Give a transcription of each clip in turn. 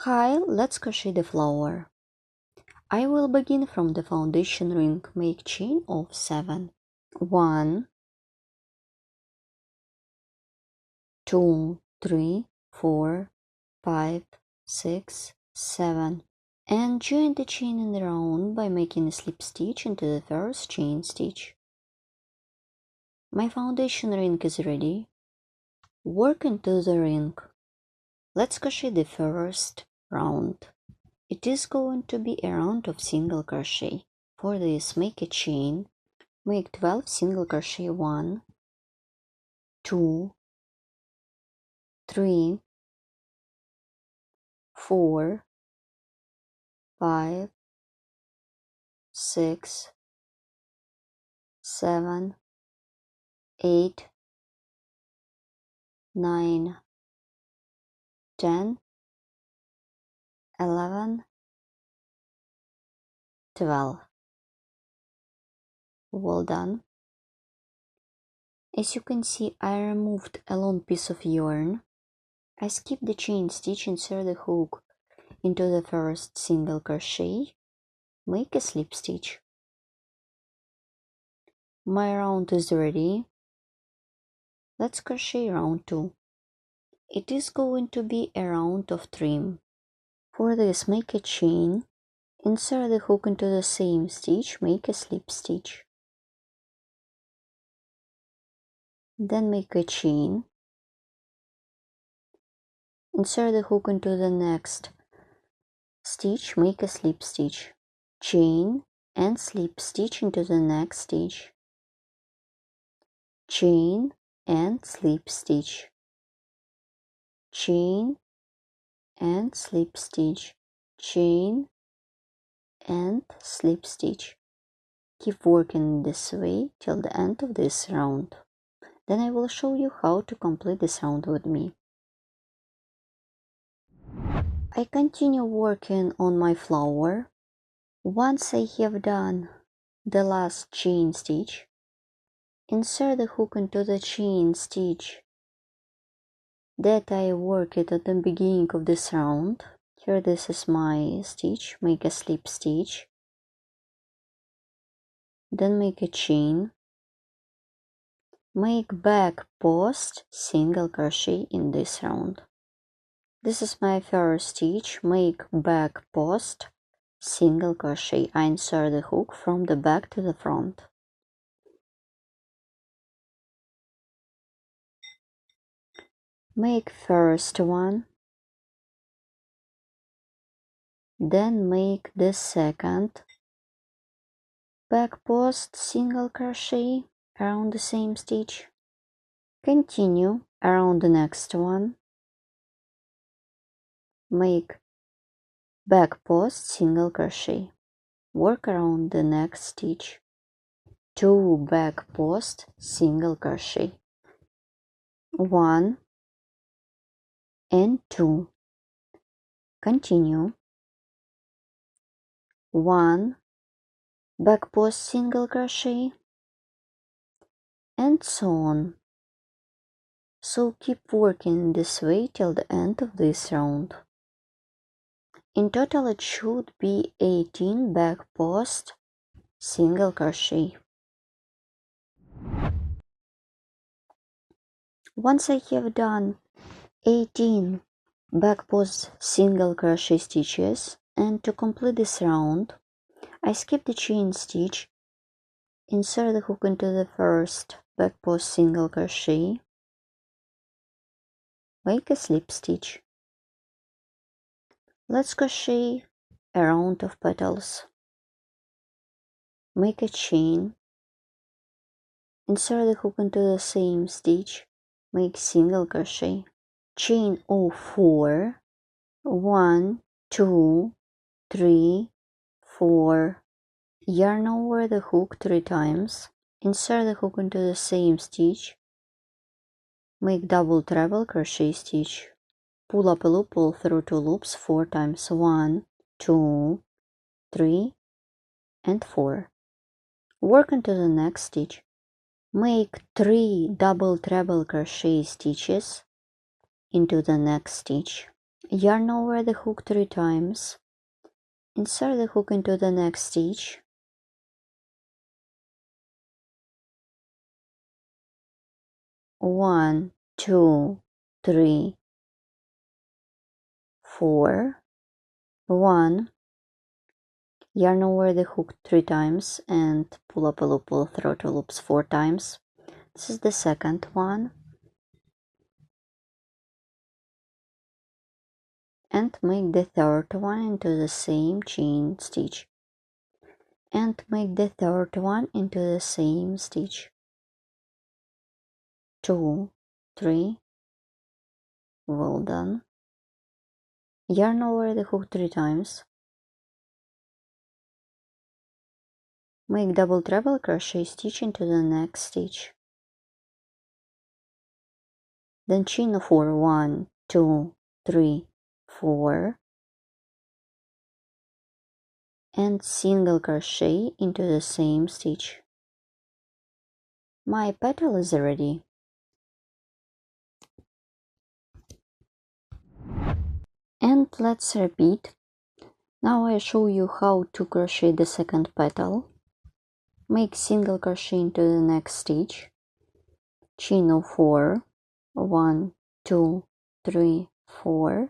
Hi, let's crochet the flower. I will begin from the foundation ring. Make chain of 7. 1, 2, 3, 4, 5, 6, 7, and join the chain in the round by making a slip stitch into the first chain stitch. My foundation ring is ready. Work into the ring. Let's crochet the first round. It is going to be a round of single crochet. For this, make a chain. Make 12 single crochet. 1, 2, 3, 4, 5, 6, 7, 8, 9, 10, 11, 12. Well done. As you can see, I removed a long piece of yarn. I skipped the chain stitch, insert the hook into the first single crochet, make a slip stitch. My round is ready. Let's crochet round 2. It is going to be a round of trim. For this, make a chain, insert the hook into the same stitch, make a slip stitch. Then make a chain, insert the hook into the next stitch, make a slip stitch, chain and slip stitch into the next stitch, chain and slip stitch, chain and slip stitch, chain and slip stitch. Keep working this way till the end of this round. Then I will show you how to complete this round with me. I continue working on my flower. Once I have done the last chain stitch, insert the hook into the chain stitch that I worked at the beginning of this round. Here, this is my stitch, make a slip stitch, then make a chain, make back post single crochet in this round. This is my first stitch, make back post single crochet. I insert the hook from the back to the front. Make first one, then make the second back post single crochet around the same stitch. Continue around the next one, make back post single crochet, work around the next stitch, 2 back post single crochet, 1 and 2, continue, 1 back post single crochet, and so on. So keep working this way till the end of this round. In total it should be 18 back post single crochet. Once I have done 18 back post single crochet stitches, and to complete this round, I skip the chain stitch, insert the hook into the first back post single crochet, make a slip stitch. Let's crochet a round of petals. Make a chain, insert the hook into the same stitch, make single crochet, chain of 4, 1, 2, 3, 4, yarn over the hook 3 times, insert the hook into the same stitch, make double treble crochet stitch, pull up a loop, pull through 2 loops 4 times, 1, 2, 3, and 4. Work into the next stitch, make 3 double treble crochet stitches into the next stitch, Yarn over the hook 3 times, insert the hook into the next stitch, one, two, three, four, one, yarn over the hook 3 times and pull up a loop, pull through 2 loops 4 times. This is the second one, and make the third one into the same chain stitch, and make the third one into the same stitch, 2, 3, well done. Yarn over the hook 3 times, make double treble crochet stitch into the next stitch, then chain of 4, 1, 2, 3, 4, and single crochet into the same stitch. My petal is ready. And let's repeat. Now I show you how to crochet the second petal. Make single crochet into the next stitch, chain of 4, 1, 2, 3, 4,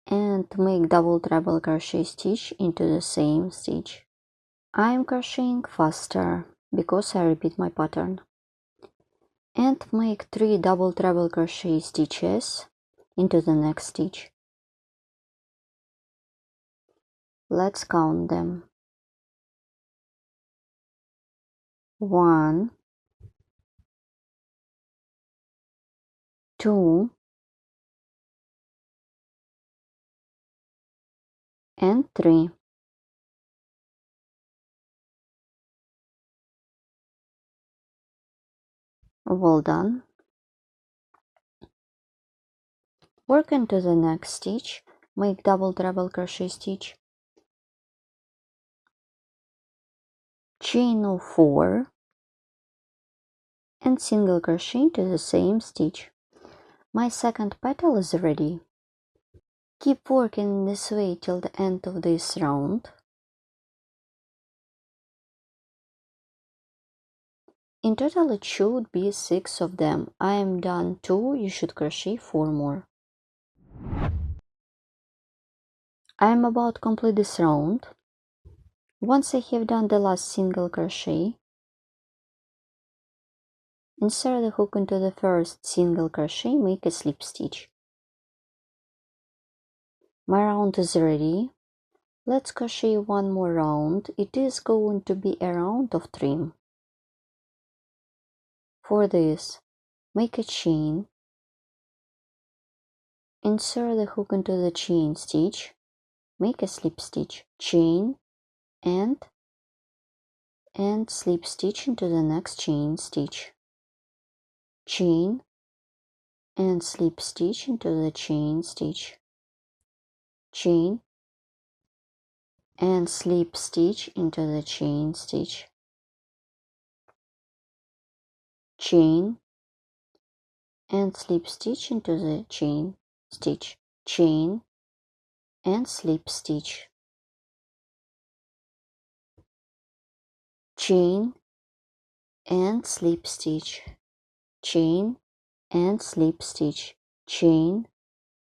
and make double treble crochet stitch into the same stitch. I am crocheting faster because I repeat my pattern. And make 3 double treble crochet stitches into the next stitch. Let's count them. 1, 2, and 3. Well done. Work into the next stitch, make double treble crochet stitch, chain of 4, and single crochet into the same stitch. My second petal is ready. Keep working in this way till the end of this round. In total it should be 6 of them. I am done 2, you should crochet 4 more. I am about to complete this round. Once I have done the last single crochet, insert the hook into the first single crochet, make a slip stitch. My round is ready. Let's crochet one more round. It is going to be a round of trim. For this, make a chain, insert the hook into the chain stitch, make a slip stitch, chain, and slip stitch into the next chain stitch, chain, and slip stitch into the chain stitch, chain, and slip stitch into the chain stitch, chain, and slip stitch into the chain stitch, chain, and slip stitch, chain, and slip stitch, chain, and slip stitch, chain,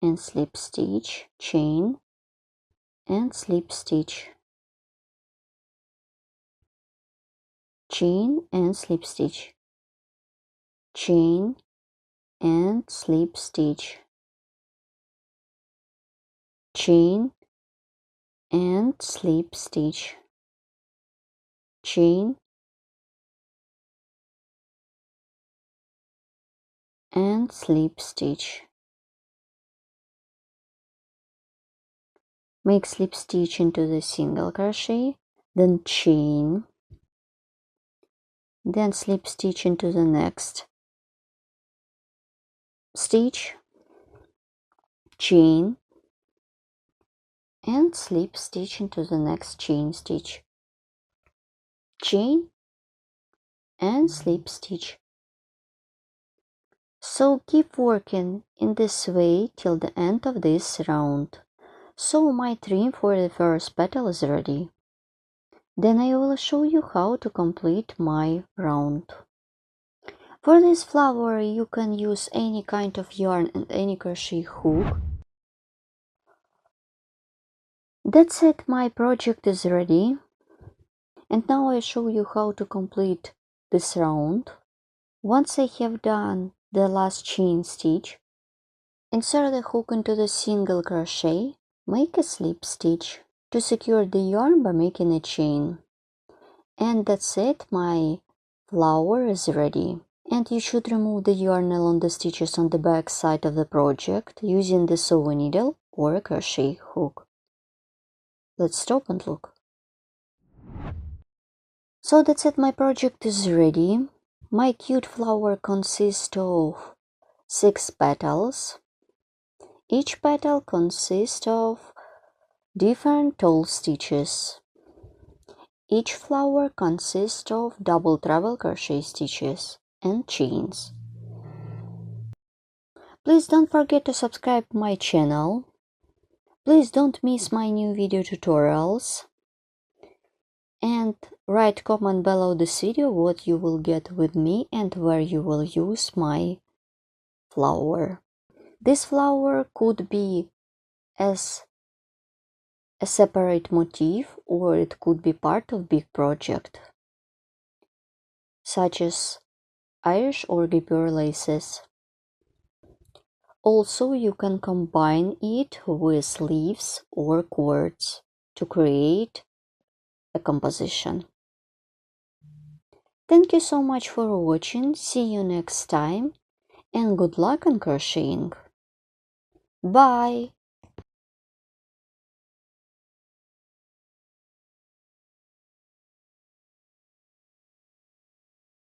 and slip stitch, chain, and slip stitch, chain, and slip stitch, chain, and slip stitch, chain, and slip stitch, chain, and slip stitch. Make slip stitch into the single crochet, then chain, then slip stitch into the next stitch, chain, and slip stitch into the next chain stitch, chain, and slip stitch, So keep working in this way till the end of this round. So my trim for the first petal is ready. Then I will show you how to complete my round. For this flower you can use any kind of yarn and any crochet hook. That's it, my project is ready. And now I show you how to complete this round. Once I have done the last chain stitch, insert the hook into the single crochet, make a slip stitch to secure the yarn by making a chain. And that's it, my flower is ready. And you should remove the yarn along the stitches on the back side of the project using the sewing needle or a crochet hook. Let's stop and look. So that's it, my project is ready. My cute flower consists of 6 petals. Each petal consists of different tall stitches. Each flower consists of double treble crochet stitches and chains. Please don't forget to subscribe my channel. Please don't miss my new video tutorials. And write comment below this video what you will get with me and where you will use my flower. This flower could be as a separate motif or it could be part of big project such as Irish or Gipper laces. Also you can combine it with leaves or cords to create a composition. Thank you so much for watching, see you next time and good luck on crocheting. Bye!